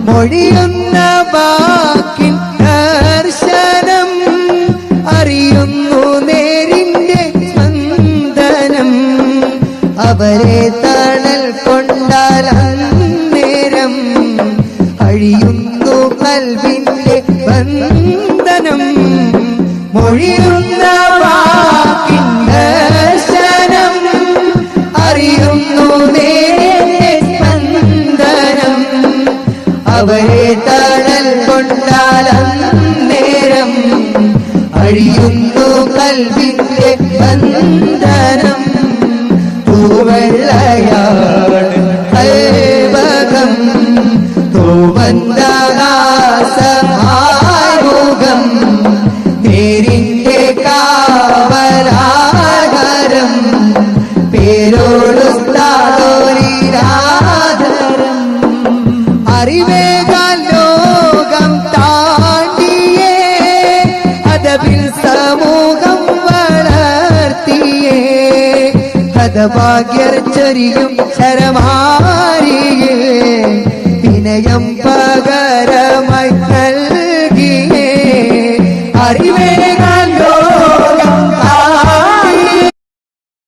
മൊഴിയുന്ന walk-in ദർശനം അറിയുന്നു നേരിന്റെ സ്പന്ദനം അവരെ തണൽ കൊണ്ടാൽ അന്നേരം അഴിയുന്നു കൽവിന്റെ ബന്ധനം മൊഴിയുന്ന വാക്കിൻ ദർശനം അറിയുന്നു നേരിന്റെ സ്പന്ദനം അവരെ തണൽ കൊണ്ടാൽ അന്നേരം അഴിയുന്നു കൽവിന്റെ ബന്ധനം തൂവെള്ളയാണ് കൽവകം തൂവന്തകാസമാമുഖം നേരിന്റെ കാവലാകരം പേരോടുസ്താദോരിരാധരം അറിവേകാൽ ലോകം താണ്ടിയേ അദബിൽ സമൂഹം വളർത്തിയേ ഹതഭാഗ്യർ ചൊരിയും ശരമാരിയേ വിനയം പകരമായി നൽകിയേ അറിവേ